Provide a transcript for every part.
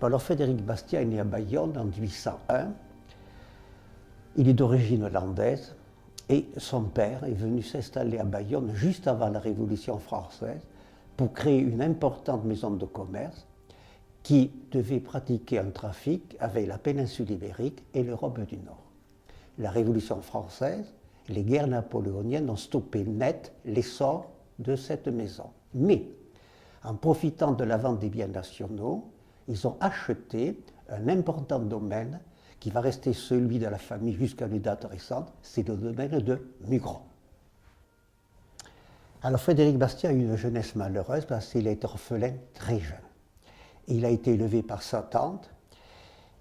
Alors Frédéric Bastiat est né à Bayonne en 1801. Il est d'origine hollandaise et son père est venu s'installer à Bayonne juste avant la Révolution française pour créer une importante maison de commerce qui devait pratiquer un trafic avec la péninsule ibérique et l'Europe du Nord. La Révolution française, les guerres napoléoniennes ont stoppé net l'essor de cette maison. Mais, en profitant de la vente des biens nationaux, ils ont acheté un important domaine qui va rester celui de la famille jusqu'à une date récente, c'est le domaine de Mugron. Alors Frédéric Bastiat a eu une jeunesse malheureuse parce qu'il a été orphelin très jeune. Il a été élevé par sa tante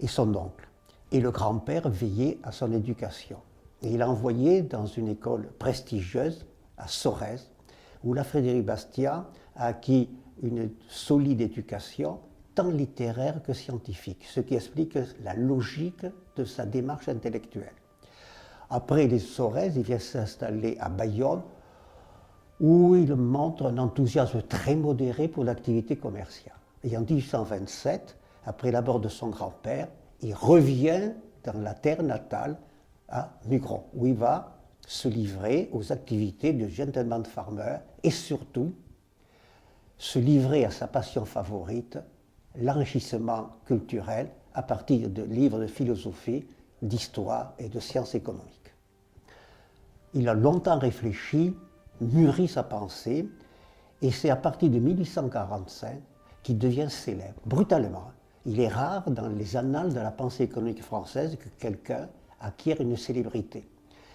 et son oncle. Et le grand-père veillait à son éducation. Et il a envoyé dans une école prestigieuse à Sorèze, où la Frédéric Bastiat a acquis une solide éducation, tant littéraire que scientifique, ce qui explique la logique de sa démarche intellectuelle. Après les Sorèze, il vient s'installer à Bayonne, où il montre un enthousiasme très modéré pour l'activité commerciale. Et en 1827, après la mort de son grand-père, il revient dans la terre natale à Mugron, où il va se livrer aux activités de gentleman farmer et surtout se livrer à sa passion favorite, l'enrichissement culturel à partir de livres de philosophie, d'histoire et de sciences économiques. Il a longtemps réfléchi, mûri sa pensée, et c'est à partir de 1845 qu'il devient célèbre, brutalement. Il est rare dans les annales de la pensée économique française que quelqu'un acquiert une célébrité.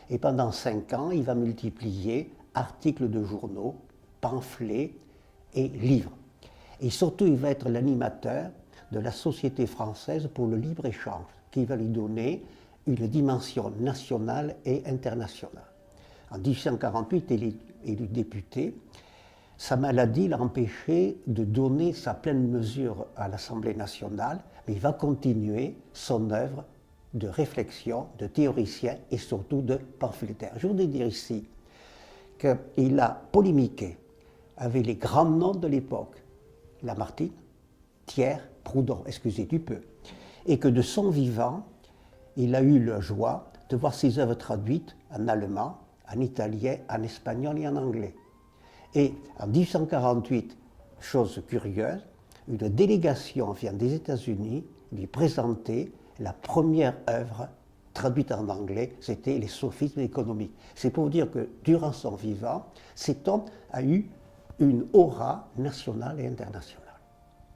Et pendant 5 ans, il va multiplier articles de journaux, pamphlets et livres. Et surtout, il va être l'animateur de la Société française pour le libre-échange, qui va lui donner une dimension nationale et internationale. En 1848, il est élu député. Sa maladie l'a empêché de donner sa pleine mesure à l'Assemblée nationale, mais il va continuer son œuvre de réflexion, de théoricien et surtout de pamphlétaire. Je voudrais dire ici qu'il a polémiqué avec les grands noms de l'époque, Lamartine, Thiers, Proudhon, excusez du peu, et que de son vivant, il a eu la joie de voir ses œuvres traduites en allemand, en italien, en espagnol et en anglais. Et en 1848, chose curieuse, une délégation vient des États-Unis lui présenter la première œuvre traduite en anglais, c'était les sophismes économiques. C'est pour dire que durant son vivant, cet homme a eu une aura nationale et internationale.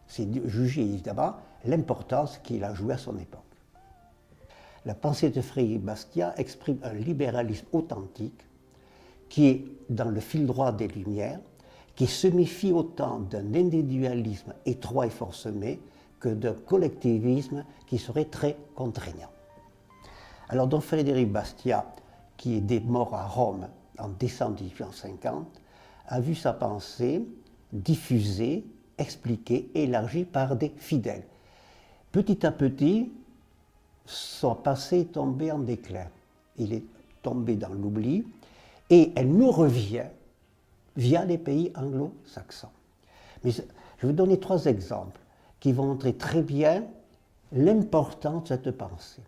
C'est juger évidemment l'importance qu'il a jouée à son époque. La pensée de Frédéric Bastiat exprime un libéralisme authentique qui est dans le fil droit des Lumières, qui se méfie autant d'un individualisme étroit et forcené que d'un collectivisme qui serait très contraignant. Alors donc Frédéric Bastiat, qui est mort à Rome en décembre 1850, a vu sa pensée diffusée, expliquée, élargie par des fidèles. Petit à petit, son passé est tombé en déclin. Il est tombé dans l'oubli et elle nous revient via les pays anglo-saxons. Mais je vais vous donner 3 exemples qui vont montrer très bien l'importance de cette pensée.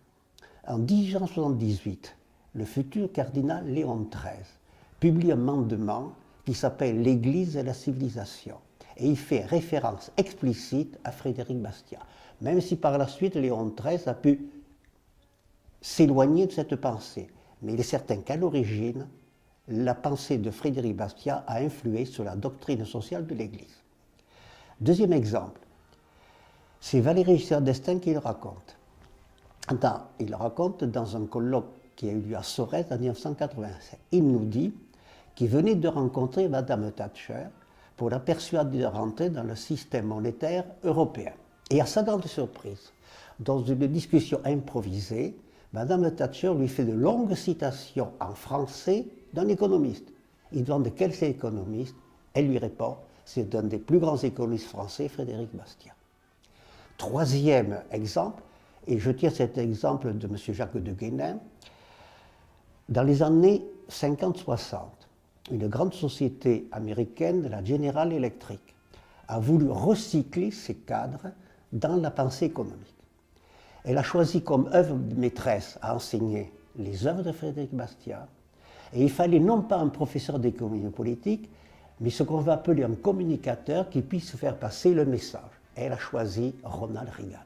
En 1878, le futur cardinal Léon XIII publie un mandement qui s'appelle l'Église et la civilisation. Et il fait référence explicite à Frédéric Bastiat, même si par la suite Léon XIII a pu s'éloigner de cette pensée. Mais il est certain qu'à l'origine, la pensée de Frédéric Bastiat a influé sur la doctrine sociale de l'Église. Deuxième exemple, c'est Valéry Giscard d'Estaing qui le raconte. Il le raconte dans un colloque qui a eu lieu à Sorèze en 1987. Il nous dit qu'il venait de rencontrer Madame Thatcher pour la persuader de rentrer dans le système monétaire européen. Et à sa grande surprise, dans une discussion improvisée, Madame Thatcher lui fait de longues citations en français d'un économiste. Il demande de quel c'est économiste. Elle lui répond, c'est un des plus grands économistes français, Frédéric Bastiat. Troisième exemple, et je tiens cet exemple de M. Jacques de Guénin, dans les années 50-60, une grande société américaine, la General Electric, a voulu recycler ses cadres dans la pensée économique. Elle a choisi comme œuvre de maîtresse à enseigner les œuvres de Frédéric Bastiat, et il fallait non pas un professeur d'économie politique, mais ce qu'on va appeler un communicateur qui puisse faire passer le message. Elle a choisi Ronald Reagan.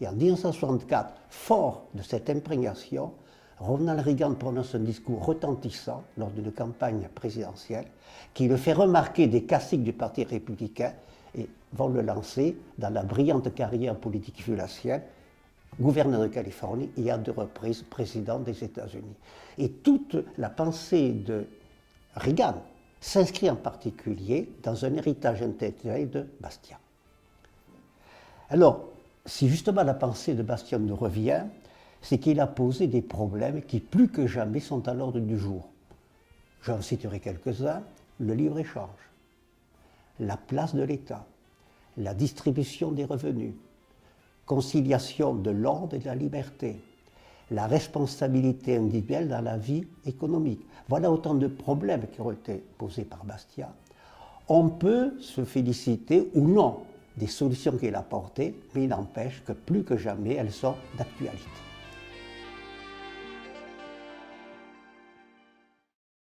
Et en 1964, fort de cette imprégnation, Ronald Reagan prononce un discours retentissant lors d'une campagne présidentielle qui le fait remarquer des classiques du Parti républicain et vont le lancer dans la brillante carrière politique qui fut la sienne, gouverneur de Californie et à 2 reprises président des États-Unis. Et toute la pensée de Reagan s'inscrit en particulier dans un héritage intellectuel de Bastiat. Alors, si justement la pensée de Bastiat nous revient, c'est qu'il a posé des problèmes qui plus que jamais sont à l'ordre du jour. J'en citerai quelques-uns: le libre-échange, la place de l'État, la distribution des revenus, conciliation de l'ordre et de la liberté, la responsabilité individuelle dans la vie économique. Voilà autant de problèmes qui ont été posés par Bastiat. On peut se féliciter ou non des solutions qu'il a apportées, mais il n'empêche que plus que jamais elles sont d'actualité.